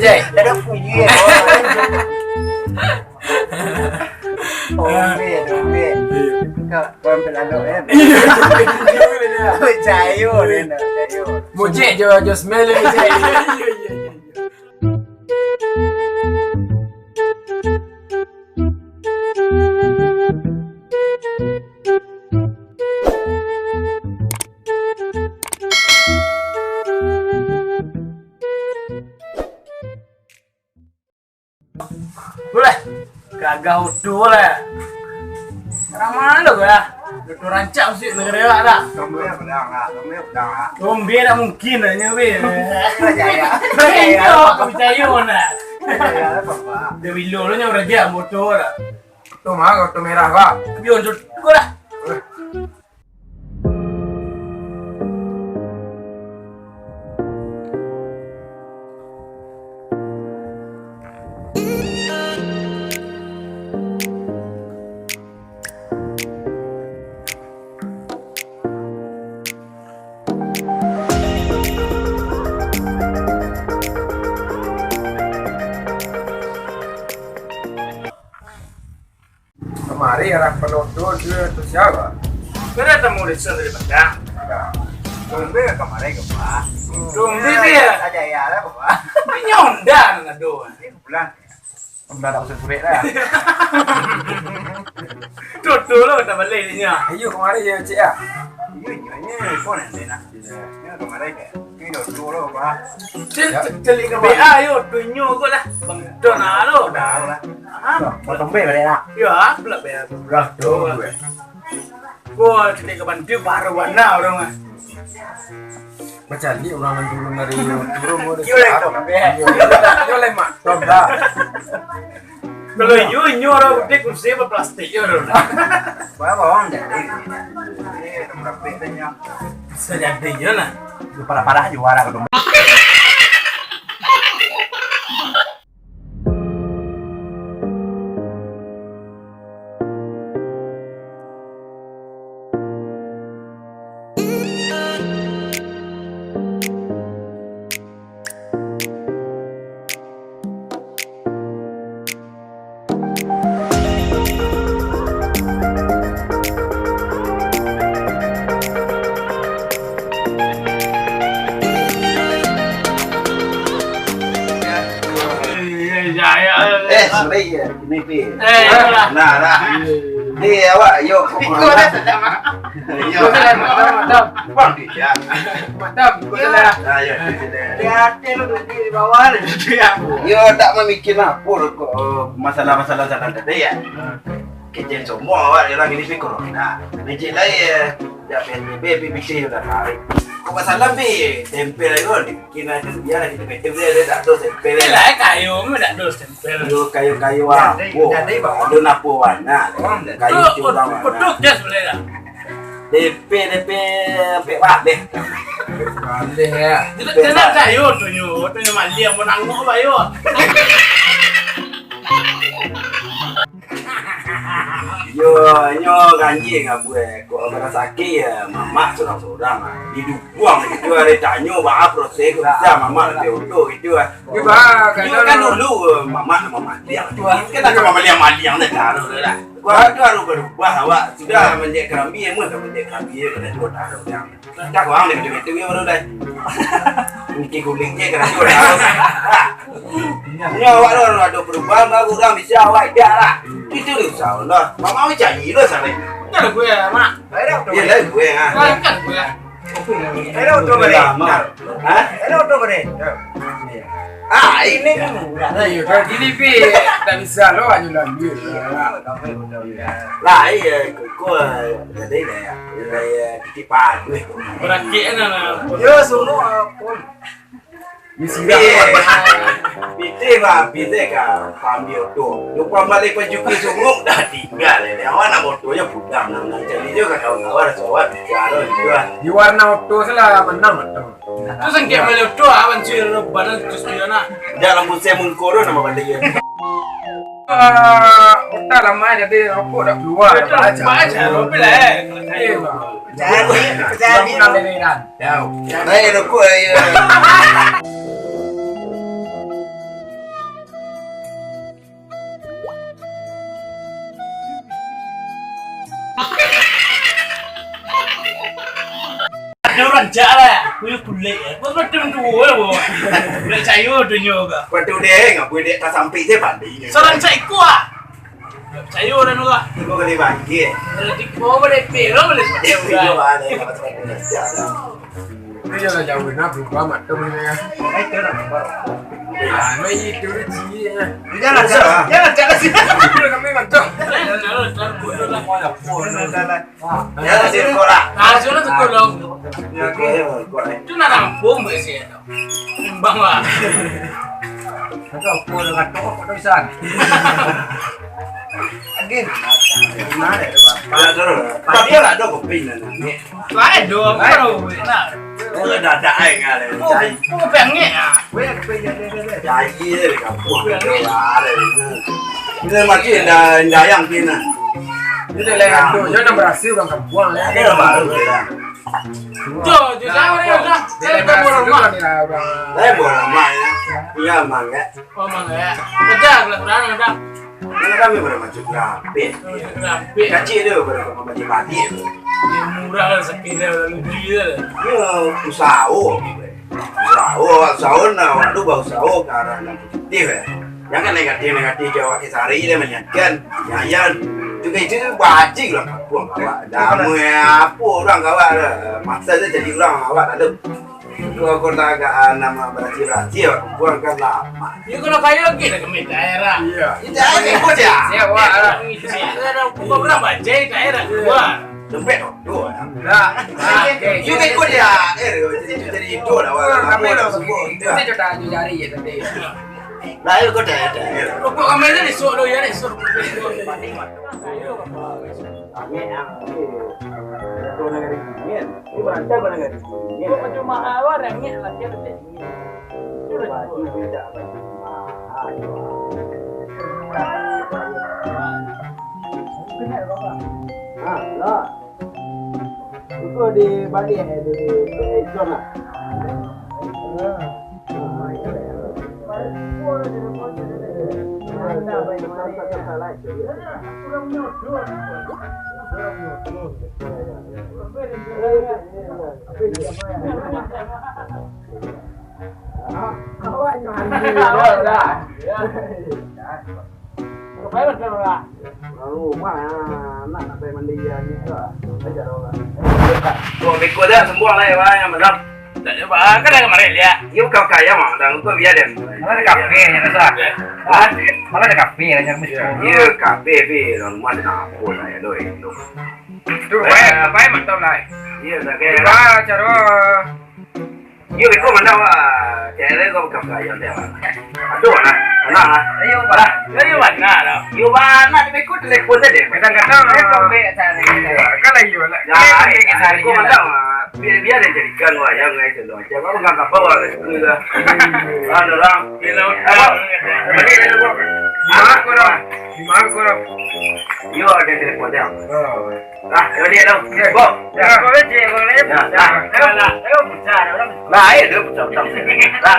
Jai. Ada puji ya. Oke. Kau pelan kan? Cayo deh, cayo. Mojek jo smell ni Jai. Boleh. Gagah utuh lah. Ramai lo ya. Utuh rancak sih negara dah. Tombe pedang ah. Tombe tak mungkin hanya be. Jaya. Aku percaya mana. Jaya apa? Dia bilo lo yang raja motor lah. Tuh mah kartu merah kak. Bion tu kau lah. Kemari orang penonton dia tuh siapa? Kau dah temu di sana di Padang. Tombe kemarin ke Pak. Tombe dia. Jaya lah Pak. Penyonda nak doa. Bulan. Tombe dah usul kuret lah. Tutu lo tak balik dia. Ayo kemari ya cik ya. Iya, kau nanti nak. Ini kemarin ke. Ini dulu lo Pak. Celi ke BA yo tunyo kau lah. Bang Dona lo. Dah lah. Ah, Mau tombe balik nak. ya pula BA. Belah Tuh. Gua celi ke bantu baru warna orang ah. Macam ni orang yang turun dari turun mau Yo leh tombe. Yo leh mak. Coba. Kalau yo orang gede kursi plastik yo orang. Berapa orang jadi? Ini tombe bedanya. Sejadi yo lah. Parah-parah juara ke tombe. Sorry ya, ini pi. Nah. Ni awak yo. Ikut dah sedap. Yo. Madam. Bang dia. Madam, ikut lah. Nah, ya. Dia lu di bawah dia. Yo tak memikir apa kok masalah-masalah sana tadi ya. Kecil semua awak orang ini pikir corona. Kecil lah ya. Ya PSBB bisa dah hari. Kau masalah bi, tempel itu dibikin aja biar kita tempel dia tak tahu tempel. Ni lah kayu, mana dos tempel. Kayu ah. Jadi ada napu warna. Kayu cuma warna. Kutuk je sebenarnya. DP wah deh. Pandai ya. Tidak kayu tunyo mali yang menang mo ba yo. Yo ganji ngah buat kau merasa sakit ya, mama sorang-sorang dibuang gitu ada tanya apa proses kerja mama dia untuk itu kan dulu mama dia kita kan mama yang taruh lah. Gua harus berubah awak sudah menjadi kerambi emang menjadi kerambi kena dua taruh yang tak kau ambil itu baru dah. Ini kulingnya kena dua taruh. Ni awak ada perubahan baru orang bisa awak dah lah. Itu risau lah. Mama mau janji lah sana. Ada gue ya, mak. Ya lah gue ah. Kan gue ya. Ada auto bere. Hah? Ada auto bere. Ah, ini kan murah. Ayo kan gini pi. Tak bisa lo hanya lagi. Lah iya, kau ada ini ya. Ini titipan gue. Berakit na. Yo suruh pun. Misi Pite ka pambil tu. Lupa balik penjuki sungguh dah tinggal ini. Awak nak motornya pudam nak jadi juga kawan-kawan sobat bicara juga. Di warna auto salah menang atau. Terus engke melu tu awan sir badan terus piana. Dalam musim mengkoro nama balik ya. Udah lama jadi rokok dah keluar. Baca ropi lah. Jadi Tahu. Baik rokok ya. rancak lah. Kuyu kulit. Kau tem dua lah. Kulit cayu tu nyoga. Waktu dia ngap dia tak sampai dia banding. Serancak kuah. Cayu dah nyoga. Kau kena bangkit. Kalau kau boleh pero boleh seperti Dia itu. ada kalau tak ada. Itu jangan jauhin nak berubah mata punya. Mai itu dia. Jangan sih. Kami macam. Jangan sih kau lah. Ah, sudah tu kau long. Ya kau lah. Itu nak rampung bersih tu. Timbang lah. Kau pun dengan toko tulisan. Again. Mana tu Ya terus. Tapi lah ada kopi ni. Lain dua baru. Nah. Kau dah ada enggak le. Jai. Kau pengen ah. Jai dia kampung. Ada. Ini macam dah yang kena. Itu lain tu. Jangan berhasil orang kampung lah. Ada baru dia. Jom, saya orang. Saya tak orang rumah. Saya boleh main. Iya mangga. Oh mangga. Kejar lah kurang ada. Ini kami bermacam rapi. Rapi. Kacik dia berapa macam mati. Dia murah lah sekira lalu dia. Ya usaha nak waktu bau usaha karena positif ya. Jangan negatif jawab sehari dia menyanyikan. Jangan juga itu wajib lah kampung awak. Damu apa orang awak masa tu jadi orang awak ada. Kalau kau tak agak nama berhasil kampung kan lama. Dia kalau kaya lagi dah kami daerah. Iya. Itu aja kau dia. Siapa? Ada berapa jai daerah luar. Dompet tu. Dah. Juga kau dia. Jadi itu lah awak. Kami dah semua. Kita coba jari ya tadi. Nah, itu kau dah. Rokok kami ni esok lo ya esok. Kau cuma awak rengit lah dia betul. Lah. Itu di Bali di zona. Rumah nak sampai mandian ni tu. Ajar orang. Kau mikir dah semua lah yang macam. Tak ada apa, kan dah kemarin lihat. Yêu kau kaya mah, dah kau biar dia. Mana ada kafe yang rasa? Mana ada kafe yang mesti? Iyo kafe orang rumah dah apa lah ya doy. Tu baik mantap lah. Iyo dah kaya. Ba cara Iyo kau mana wah? Cakap kau kaya dia. Aduh anak, anak. Ayo ba. Dari mana dah? Iyo mana dia kau telefon dia. kadang-kadang Kafe cari. kan lagi wala. Ya, kau mana biar dia jadikan wayang itu loh. Jangan enggak apa apa lah. Ada orang. Mak korang. Iyo ada telepon dia. Nah, dia dong. Bo. Ya, boleh je, boleh. Nah, Ayo bicara orang. nah, ayo dia betul. Nah,